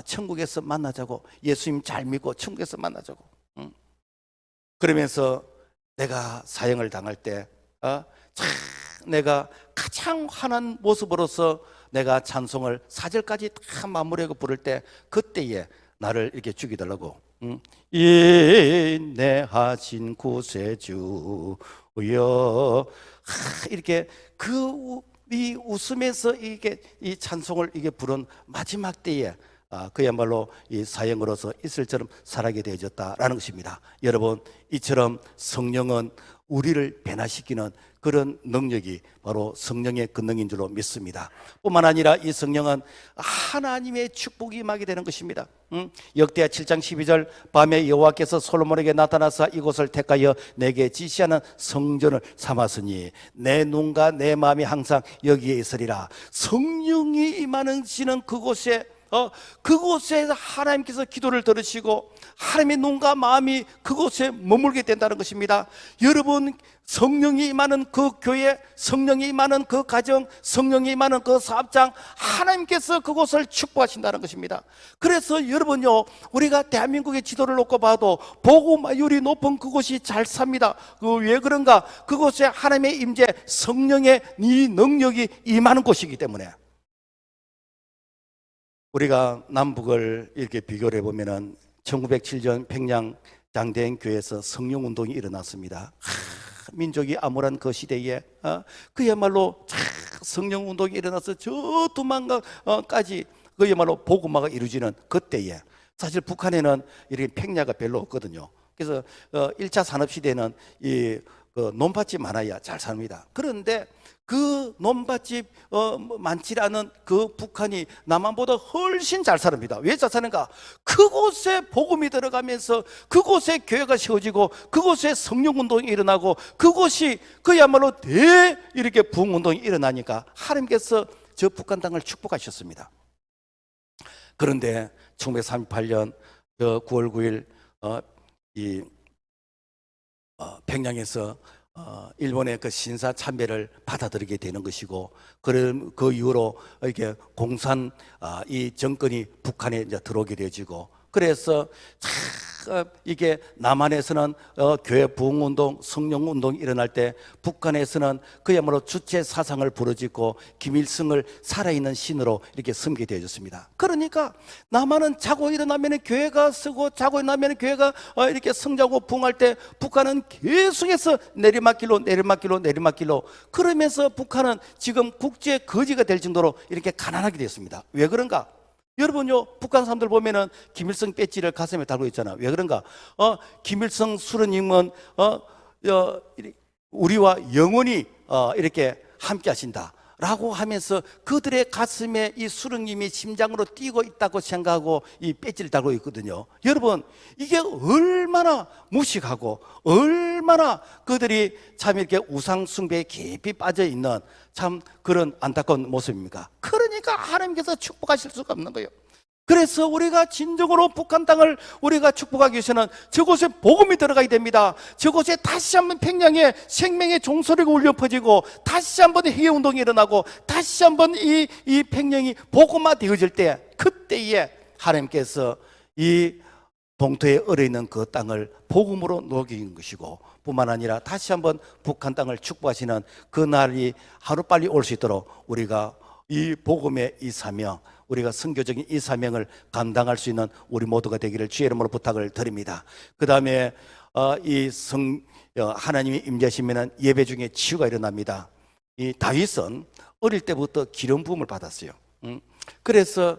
천국에서 만나자고, 예수님 잘 믿고 천국에서 만나자고. 그러면서 내가 사형을 당할 때 내가 가장 환한 모습으로서 내가 찬송을 4절까지 다 마무리하고 부를 때, 그때에 나를 이렇게 죽이더라고. 인내하신 구세주여, 이렇게 이 웃으면서 이게 이 찬송을 이게 부른 마지막 때에 그야말로 이 사형으로서 이슬처럼 살아게 되어졌다라는 것입니다. 여러분, 이처럼 성령은 우리를 변화시키는 그런 능력이 바로 성령의 권능인 줄로 믿습니다. 뿐만 아니라 이 성령은 하나님의 축복이 임하게 되는 것입니다. 역대하 7장 12절, 밤에 여호와께서 솔로몬에게 나타나사 이곳을 택하여 내게 지시하는 성전을 삼았으니 내 눈과 내 마음이 항상 여기에 있으리라. 성령이 임하시는 그곳에 그곳에서 하나님께서 기도를 들으시고 하나님의 눈과 마음이 그곳에 머물게 된다는 것입니다. 여러분, 성령이 임하는 그 교회, 성령이 임하는 그 가정, 성령이 임하는 그 사업장, 하나님께서 그곳을 축복하신다는 것입니다. 그래서 여러분요, 우리가 대한민국의 지도를 놓고 봐도 복음화율이 높은 그곳이 잘 삽니다. 왜 그런가? 그곳에 하나님의 임재, 성령의 이 능력이 임하는 곳이기 때문에. 우리가 남북을 이렇게 비교를 해보면은 1907년 평양 장대행 교회에서 성령운동이 일어났습니다. 민족이 암울한 그 시대에 그야말로 성령운동이 일어나서 저 두만강까지 그야말로 복음화가 이루어지는 그때에 사실 북한에는 이렇게 평야가 별로 없거든요. 그래서 1차 산업시대는 그 논밭이 많아야 잘 삽니다. 그런데 그 논밭이 많지 않은 그 북한이 남한보다 훨씬 잘 삽니다. 왜 잘 사는가? 그곳에 복음이 들어가면서 그곳에 교회가 세워지고 그곳에 성령운동이 일어나고 그곳이 그야말로 이렇게 부흥운동이 일어나니까 하나님께서 저 북한 땅을 축복하셨습니다. 그런데 1938년 9월 9일 평양에서 일본의 그 신사 참배를 받아들이게 되는 것이고, 그 이후로 이렇게 공산 이 정권이 북한에 이제 들어오게 되어지고, 그래서 이게 남한에서는 교회 부흥운동, 성령운동이 일어날 때 북한에서는 그야말로 주체 사상을 부르짖고 김일성을 살아있는 신으로 이렇게 섬기게 되어졌습니다. 그러니까 남한은 자고 일어나면 교회가 쓰고 자고 일어나면 교회가 이렇게 성장하고 부흥할 때 북한은 계속해서 내리막길로 그러면서 북한은 지금 국제 거지가 될 정도로 이렇게 가난하게 되었습니다. 왜 그런가? 여러분요, 북한 사람들 보면은 김일성 배지를 가슴에 달고 있잖아. 왜 그런가? 김일성 수령님은 우리와 영원히 이렇게 함께 하신다 라고 하면서 그들의 가슴에 이 수령님이 심장으로 뛰고 있다고 생각하고 이 배지를 달고 있거든요. 여러분, 이게 얼마나 무식하고 얼마나 그들이 참 이렇게 우상 숭배에 깊이 빠져 있는 참 그런 안타까운 모습입니까? 그러니까 하나님께서 축복하실 수가 없는 거예요. 그래서 우리가 진정으로 북한 땅을 우리가 축복하기 위해서는 저곳에 복음이 들어가야 됩니다. 저곳에 다시 한번 평양에 생명의 종소리가 울려 퍼지고 다시 한번 회개운동이 일어나고 다시 한번 이 평양이 복음화 되어질 때, 그때에 하나님께서 이 동토에 얼어있는 그 땅을 복음으로 녹이는 것이고, 뿐만 아니라 다시 한번 북한 땅을 축복하시는 그 날이 하루빨리 올 수 있도록 우리가 이 복음의 이 사명, 우리가 선교적인 이 사명을 감당할 수 있는 우리 모두가 되기를 주의 이름으로 부탁을 드립니다. 그 다음에 하나님이 임재하시면 예배 중에 치유가 일어납니다. 이 다윗은 어릴 때부터 기름 부음을 받았어요. 그래서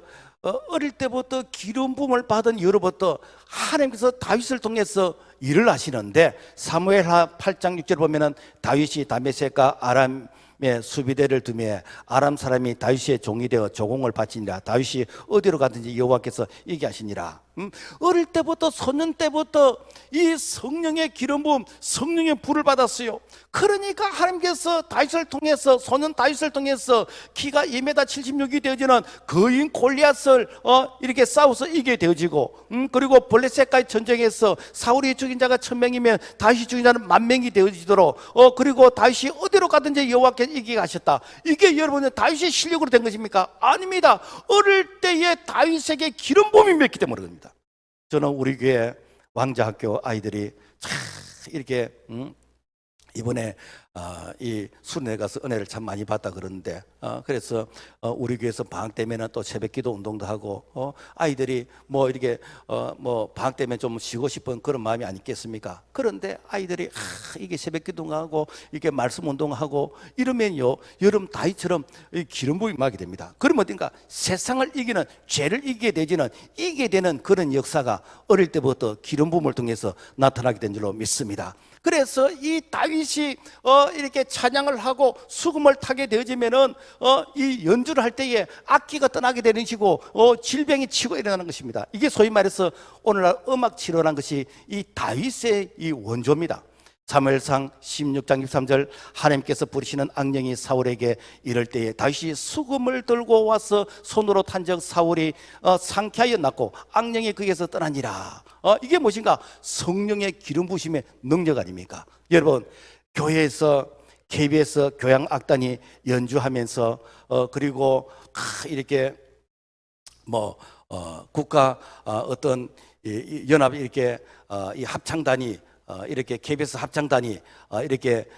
어릴 때부터 기름 부음을 받은 이후로부터 하나님께서 다윗을 통해서 일을 하시는데, 사무엘하 8장 6절 보면은 다윗이 다메섹과 아람의 수비대를 두매 아람 사람이 다윗의 종이 되어 조공을 바치니라. 다윗이 어디로 가든지 여호와께서 얘기하시니라. 어릴 때부터, 소년 때부터 이 성령의 기름 부음, 성령의 불을 받았어요. 그러니까 하나님께서 다윗을 통해서, 소년 다윗을 통해서 키가 2m 76이 되어지는 거인 골리앗을 이렇게 싸워서 이기게 되어지고, 그리고 블레셋과의 전쟁에서 사울이 죽인 자가 1000명이면 다윗이 죽인 자는 10,000명이 되어지도록, 그리고 다윗이 어디로 가든지 여호와께서 이기게 하셨다. 이게 여러분의 다윗의 실력으로 된 것입니까? 아닙니다. 어릴 때에 다윗에게 기름 부음이 맺기 때문에 그럽니다. 저는 우리 교회 왕자학교 아이들이 참 이렇게 이번에 이 수련회 가서 은혜를 참 많이 받다 그러는데, 그래서 우리 교회에서 방학 되면은 또 새벽기도 운동도 하고, 아이들이 뭐 이렇게 뭐 방학 되면 좀 쉬고 싶은 그런 마음이 아니겠습니까? 그런데 아이들이 이게 새벽기도하고 이게 말씀 운동하고 이러면요, 여름 다윗처럼 기름 부음이 임하게 됩니다. 그러면 어딘가 세상을 이기는, 죄를 이기게 되는 그런 역사가 어릴 때부터 기름 부음을 통해서 나타나게 된 줄로 믿습니다. 그래서 이 다윗이 이렇게 찬양을 하고 수금을 타게 되어지면은 이 연주를 할 때에 악기가 떠나게 되는 것이고 질병이 치고 일어나는 것입니다. 이게 소위 말해서 오늘날 음악 치료라는 것이 이 다윗의 이 원조입니다. 사무엘상 16장 13절, 하나님께서 부르시는 악령이 사울에게 이럴 때에 다윗이 수금을 들고 와서 손으로 탄적 사울이 상쾌하여 났고 악령이 그에게서 떠나니라. 이게 무엇인가? 성령의 기름 부으심의 능력 아닙니까? 여러분, 교회에서 KBS 교향악단이 연주하면서 그리고 이렇게 뭐 국가 어떤 연합 이렇게 이 합창단이 이렇게 KBS 합창단이 이렇게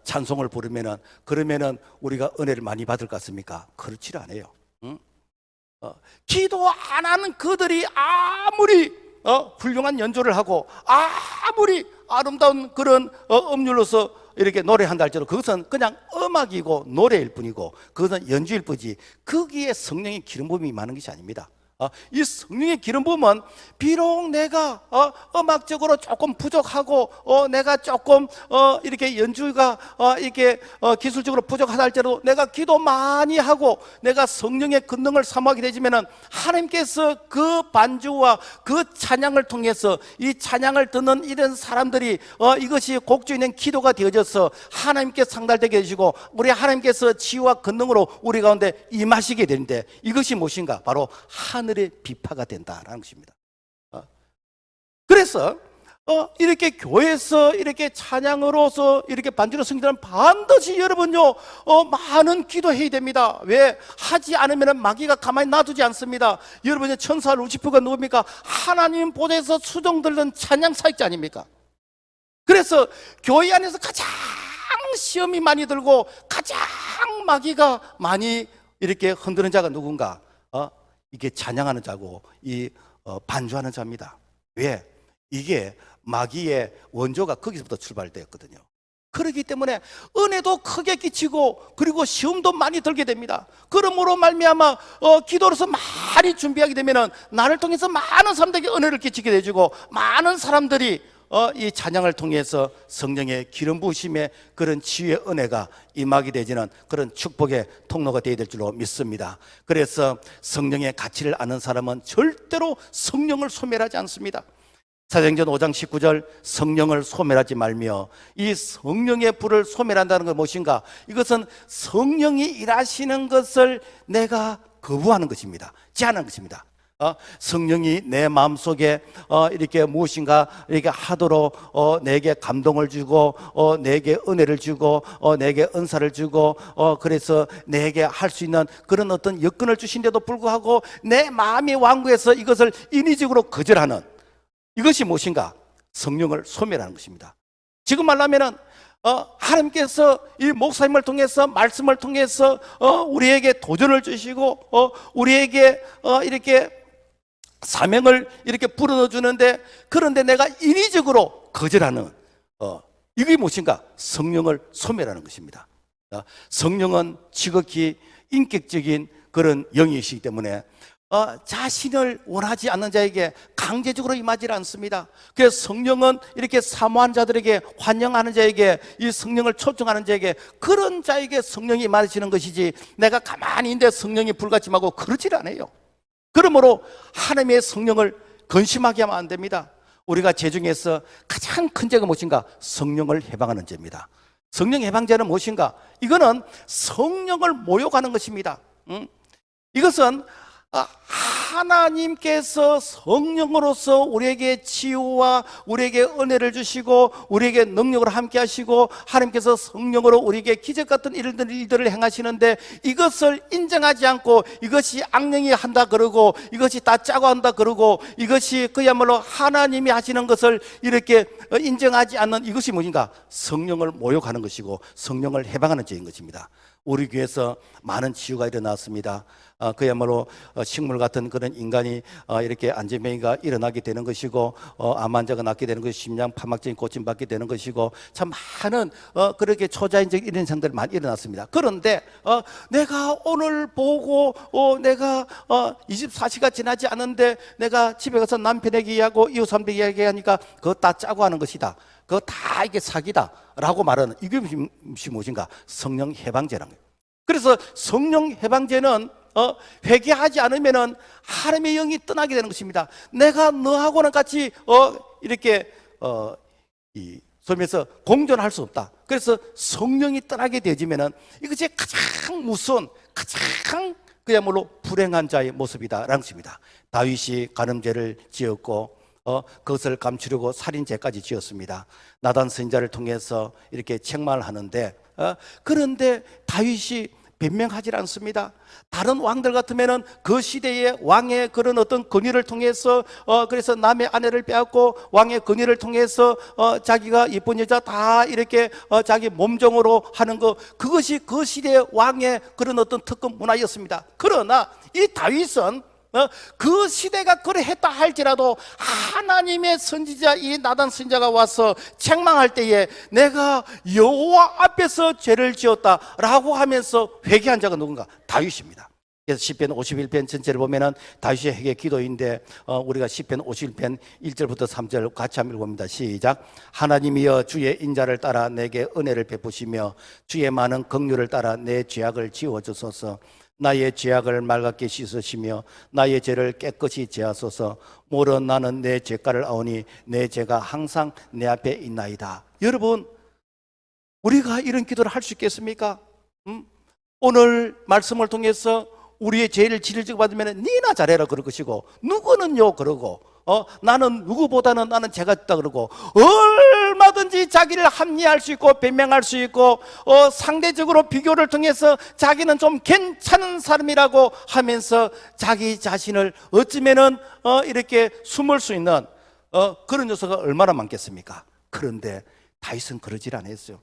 찬송을 부르면은, 그러면은 우리가 은혜를 많이 받을 것 같습니까? 그렇지 않아요. 기도 안 하는 그들이 아무리 훌륭한 연주를 하고 아무리 아름다운 그런 음률로서 이렇게 노래한다 할지라도 그것은 그냥 음악이고 노래일 뿐이고 그것은 연주일 뿐이지 거기에 성령의 기름 부음이 많은 것이 아닙니다. 이 성령의 기름 부음은 비록 내가 음악적으로 조금 부족하고 내가 조금 이렇게 연주가 이렇게 기술적으로 부족하다 할지라도 내가 기도 많이 하고 내가 성령의 권능을 사모하게 되지면은 하나님께서 그 반주와 그 찬양을 통해서 이 찬양을 듣는 이런 사람들이 이것이 곡조 있는 기도가 되어져서 하나님께 상달되게 해주시고 우리 하나님께서 지혜와 권능으로 우리 가운데 임하시게 되는데 이것이 무엇인가? 바로 하늘의 비파가 된다라는 것입니다. 그래서 이렇게 교회에서 이렇게 찬양으로서 이렇게 반주로 승리하는 반드시 여러분요 많은 기도해야 됩니다. 왜? 하지 않으면 마귀가 가만히 놔두지 않습니다. 여러분의 천사 루시퍼가 누굽니까? 하나님 보좌에서 수종 들던 찬양 사역자 아닙니까? 그래서 교회 안에서 가장 시험이 많이 들고 가장 마귀가 많이 이렇게 흔드는 자가 누군가? 이게 찬양하는 자고 이 반주하는 자입니다. 왜? 이게 마귀의 원조가 거기서부터 출발되었거든요. 그렇기 때문에 은혜도 크게 끼치고 그리고 시험도 많이 들게 됩니다. 그러므로 말미암아 기도로서 많이 준비하게 되면은 나를 통해서 많은 사람들에게 은혜를 끼치게 해주고 많은 사람들이 이 찬양을 통해서 성령의 기름 부으심의 그런 지혜의 은혜가 임하게 되지는 그런 축복의 통로가 되어야 될 줄로 믿습니다. 그래서 성령의 가치를 아는 사람은 절대로 성령을 소멸하지 않습니다. 사도행전 5장 19절 성령을 소멸하지 말며 이 성령의 불을 소멸한다는 건 무엇인가? 이것은 성령이 일하시는 것을 내가 거부하는 것입니다. 제한하는 것입니다. 성령이 내 마음속에 이렇게 무엇인가 이렇게 하도록 내게 감동을 주고 내게 은혜를 주고 내게 은사를 주고 그래서 내게 할 수 있는 그런 어떤 여건을 주신데도 불구하고 내 마음이 완고해서 이것을 인위적으로 거절하는 이것이 무엇인가? 성령을 소멸하는 것입니다. 지금 말하면은 하나님께서 이 목사님을 통해서 말씀을 통해서 우리에게 도전을 주시고 우리에게 이렇게 사명을 이렇게 불어넣어 주는데 그런데 내가 인위적으로 거절하는 이게 무엇인가? 성령을 소멸하는 것입니다. 성령은 지극히 인격적인 그런 영이시기 때문에 자신을 원하지 않는 자에게 강제적으로 임하지 않습니다. 그래서 성령은 이렇게 사모한 자들에게 환영하는 자에게 이 성령을 초청하는 자에게 그런 자에게 성령이 임하시는 것이지 내가 가만히 있는데 성령이 불같이 임하고 그러질 않아요. 그러므로 하나님의 성령을 근심하게 하면 안 됩니다. 우리가 죄 중에서 가장 큰 죄가 무엇인가? 성령을 해방하는 죄입니다. 성령 해방죄는 무엇인가? 이거는 성령을 모욕하는 것입니다. 이것은 하나님께서 성령으로서 우리에게 치유와 우리에게 은혜를 주시고 우리에게 능력을 함께 하시고 하나님께서 성령으로 우리에게 기적 같은 일들을 행하시는데 이것을 인정하지 않고 이것이 악령이 한다 그러고 이것이 다 짜고 한다 그러고 이것이 그야말로 하나님이 하시는 것을 이렇게 인정하지 않는 이것이 무엇인가? 성령을 모욕하는 것이고 성령을 해방하는 죄인 것입니다. 우리 교회에서 많은 치유가 일어났습니다. 그야말로 식물 같은 그런 인간이 이렇게 안전병이가 일어나게 되는 것이고 암 환자가 낫게 되는 것이고 심장 파막적인 고침 받게 되는 것이고 참 많은 그렇게 초자연적 이런 현상들이 많이 일어났습니다. 그런데 내가 오늘 보고 내가 24시가 지나지 않은데 내가 집에 가서 남편에게 이야기하고 이웃 사람들에게 이야기하니까 그거 다 짜고 하는 것이다. 그거 다 이게 사기다 라고 말하는 이게 무엇인가? 성령 해방제라는 거예요. 그래서 성령 해방제는 회개하지 않으면은 하나님의 영이 떠나게 되는 것입니다. 내가 너하고는 같이 이렇게 소위에서 공존할 수 없다. 그래서 성령이 떠나게 되지면은 이것이 가장 무서운 가장 그야말로 불행한 자의 모습이다라는 것입니다. 다윗이 간음죄를 지었고 그것을 감추려고 살인죄까지 지었습니다. 나단 선지자를 통해서 이렇게 책망을 하는데 그런데 다윗이 변명하지 않습니다. 다른 왕들 같으면은 그 시대의 왕의 그런 어떤 권위를 통해서 그래서 남의 아내를 빼앗고 왕의 권위를 통해서 자기가 이쁜 여자 다 이렇게 자기 몸종으로 하는 거 그것이 그 시대의 왕의 그런 어떤 특권 문화였습니다. 그러나 이 다윗은 그 시대가 그러했다 할지라도 하나님의 선지자 이 나단 선지자가 와서 책망할 때에 내가 여호와 앞에서 죄를 지었다라고 하면서 회개한 자가 누군가? 다윗입니다. 그래서 시편 51편 전체를 보면은 다윗의 회개 기도인데 우리가 시편 51편 1절부터 3절 같이 한번 읽어봅니다. 시작. 하나님이여 주의 인자를 따라 내게 은혜를 베푸시며 주의 많은 긍휼을 따라 내 죄악을 지워주소서. 나의 죄악을 맑게 씻으시며 나의 죄를 깨끗이 제하소서. 모르 나는 내 죄가를 아오니 내 죄가 항상 내 앞에 있나이다. 여러분, 우리가 이런 기도를 할 수 있겠습니까? 오늘 말씀을 통해서 우리의 죄를 지르지고 받으면 니나 잘해라 그럴 것이고, 누구는요 그러고, 나는 누구보다는 나는 죄가 있다 그러고, 얼마든지 자기를 합리화할 수 있고 변명할 수 있고, 상대적으로 비교를 통해서 자기는 좀 괜찮은 사람이라고 하면서 자기 자신을 어쩌면은 이렇게 숨을 수 있는 그런 요소가 얼마나 많겠습니까? 그런데 다윗은 그러질 않았어요.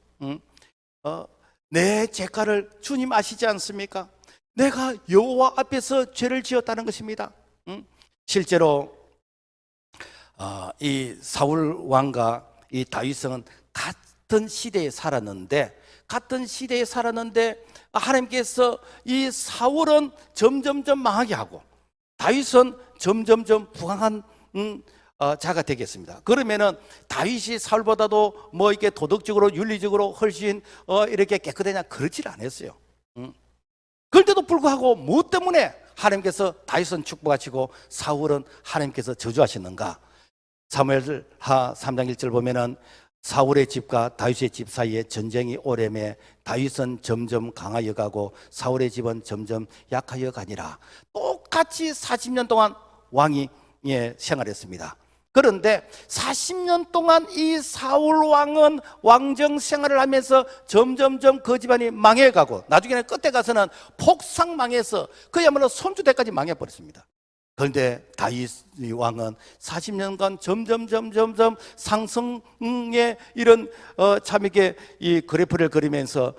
내 죄가를 주님 아시지 않습니까? 내가 여호와 앞에서 죄를 지었다는 것입니다. 실제로 이 사울 왕과 이 다윗은 같은 시대에 살았는데 하나님께서 이 사울은 점점점 망하게 하고 다윗은 점점점 부강한 자가 되겠습니다. 그러면은 다윗이 사울보다도 뭐 이렇게 도덕적으로 윤리적으로 훨씬 이렇게 깨끗하냐? 그렇지 않았어요. 그런데도 불구하고 무엇 때문에 하나님께서 다윗은 축복하시고 사울은 하나님께서 저주하시는가? 사무엘하 3장 1절 보면은 사울의 집과 다윗의 집 사이에 전쟁이 오래매 다윗은 점점 강하여 가고 사울의 집은 점점 약하여 가니라. 똑같이 40년 동안 왕이 생활했습니다. 그런데 40년 동안 이 사울 왕은 왕정 생활을 하면서 점점점 그 집안이 망해가고 나중에는 끝에 가서는 폭삭 망해서 그야말로 손주대까지 망해버렸습니다. 그런데 다윗 왕은 40년간 점점 상승의 이런 참 이렇게 이 그래프를 그리면서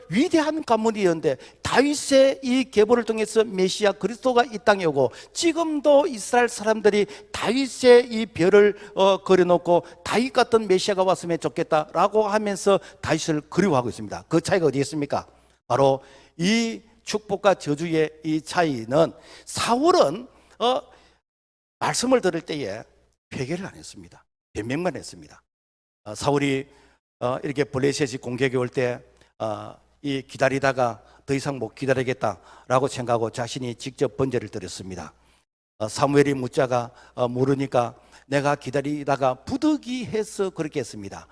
위대한 가문이었는데 다윗의 이 계보를 통해서 메시아 그리스도가 이 땅에 오고 지금도 이스라엘 사람들이 다윗의 이 별을 그려놓고 다윗 같은 메시아가 왔으면 좋겠다라고 하면서 다윗을 그리워하고 있습니다. 그 차이가 어디 있습니까? 바로 이 축복과 저주의 이 차이는 사울은 말씀을 들을 때에 회개를 안 했습니다. 변명만 했습니다. 사울이 이렇게 블레셋이 공격이 올 때 이 기다리다가 더 이상 못 기다리겠다라고 생각하고 자신이 직접 번제를 드렸습니다. 사무엘이 묻자가 모르니까 내가 기다리다가 부득이해서 그렇게 했습니다.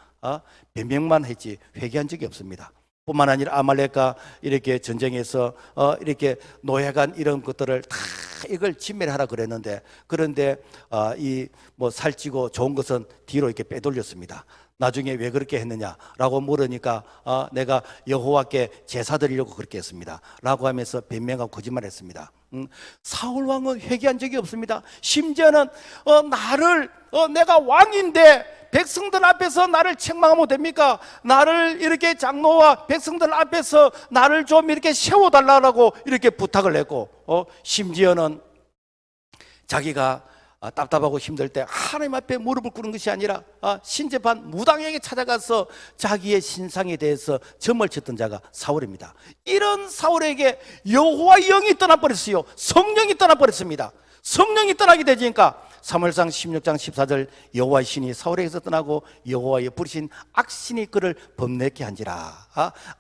변명만 했지 회개한 적이 없습니다. 뿐만 아니라 아말렉과 이렇게 전쟁에서 이렇게 노예간 이런 것들을 다 이걸 진멸하라 그랬는데 그런데 이 뭐 살찌고 좋은 것은 뒤로 이렇게 빼돌렸습니다. 나중에 왜 그렇게 했느냐라고 물으니까 내가 여호와께 제사 드리려고 그렇게 했습니다 라고 하면서 변명하고 거짓말했습니다. 사울 왕은 회개한 적이 없습니다. 심지어는 나를 내가 왕인데 백성들 앞에서 나를 책망하면 됩니까? 나를 이렇게 장로와 백성들 앞에서 나를 좀 이렇게 세워달라고 이렇게 부탁을 했고 심지어는 자기가 답답하고 힘들 때 하나님 앞에 무릎을 꿇은 것이 아니라 신재판 무당에게 찾아가서 자기의 신상에 대해서 점을 쳤던 자가 사울입니다. 이런 사울에게 여호와의 영이 떠나버렸어요. 성령이 떠나버렸습니다. 성령이 떠나게 되니까 사무엘상 16장 14절 여호와의 신이 사울에게서 떠나고 여호와의 부르신 악신이 그를 범내게 한지라.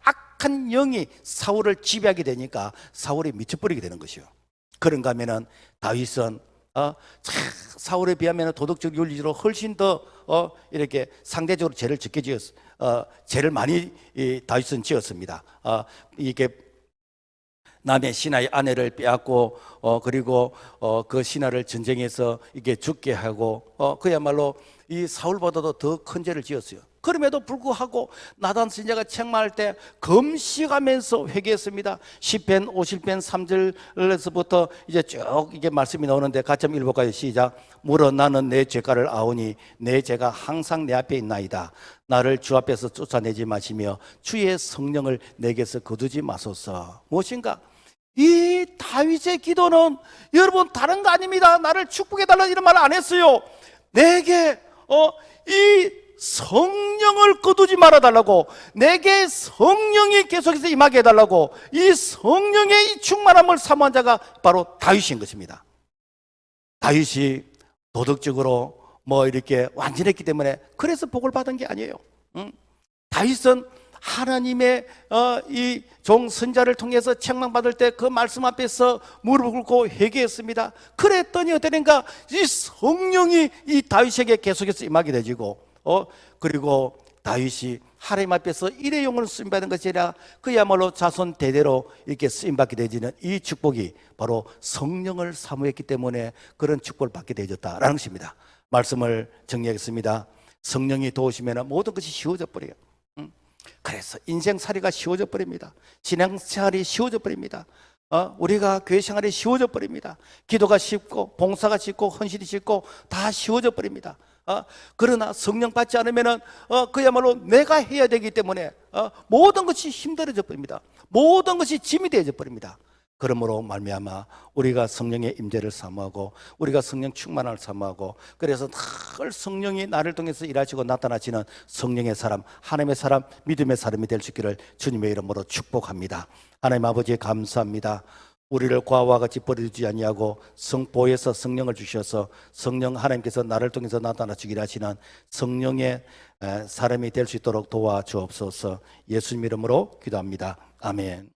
악한 영이 사울을 지배하게 되니까 사울이 미쳐버리게 되는 것이요. 그런가 하면은 다윗은 사울에 비하면 도덕적 윤리적으로 훨씬 더 이렇게 상대적으로 죄를 적게 죄를 많이 다윗은 지었습니다. 이게 남의 신하의 아내를 빼앗고 그리고 그 신하를 전쟁에서 이게 죽게 하고 그야말로 이 사울보다도 더 큰 죄를 지었어요. 그럼에도 불구하고 나단 선지자가 책망할 때 금식하면서 회개했습니다. 시편 50편 3절에서부터 이제 쭉 이게 말씀이 나오는데 같이 한번 읽어볼까요? 시작. 물어 나는 내 죄가를 아오니 내 죄가 항상 내 앞에 있나이다. 나를 주 앞에서 쫓아내지 마시며 주의 성령을 내게서 거두지 마소서. 무엇인가? 이 다윗의 기도는 여러분 다른 거 아닙니다. 나를 축복해달라 이런 말 안 했어요. 내게 이 성령을 거두지 말아달라고, 내게 성령이 계속해서 임하게 해달라고, 이 성령의 이 충만함을 사모한 자가 바로 다윗인 것입니다. 다윗이 도덕적으로 이렇게 완전했기 때문에 그래서 복을 받은 게 아니에요. 다윗은 하나님의 이 종 선자를 통해서 책망받을 때 그 말씀 앞에서 무릎을 꿇고 회개했습니다. 그랬더니 어떠는가, 이 성령이 이 다윗에게 계속해서 임하게 되지고, 그리고 다윗이 하나님 앞에서 일회용으로 쓰임받은 것이 아니라 그야말로 자손 대대로 이렇게 쓰임받게 되지는 이 축복이 바로 성령을 사모했기 때문에 그런 축복을 받게 되어졌다라는 것입니다. 말씀을 정리하겠습니다. 성령이 도우시면 모든 것이 쉬워져 버려요. 그래서 인생살이가 쉬워져 버립니다. 신앙생활이 쉬워져 버립니다. 우리가 교회 생활이 쉬워져 버립니다. 기도가 쉽고 봉사가 쉽고 헌신이 쉽고 다 쉬워져 버립니다. 그러나 성령 받지 않으면은 그야말로 내가 해야 되기 때문에 모든 것이 힘들어져 버립니다. 모든 것이 짐이 되어져 버립니다. 그러므로 말미암아 우리가 성령의 임재를 사모하고 우리가 성령 충만을 사모하고, 그래서 늘 성령이 나를 통해서 일하시고 나타나시는 성령의 사람, 하나님의 사람, 믿음의 사람이 될 수 있기를 주님의 이름으로 축복합니다. 하나님 아버지 감사합니다. 우리를 과와 같이 버려두지 아니하고 성보에서 성령을 주셔서 성령 하나님께서 나를 통해서 나타나시기를 하시는 성령의 사람이 될 수 있도록 도와주옵소서. 예수님 이름으로 기도합니다. 아멘.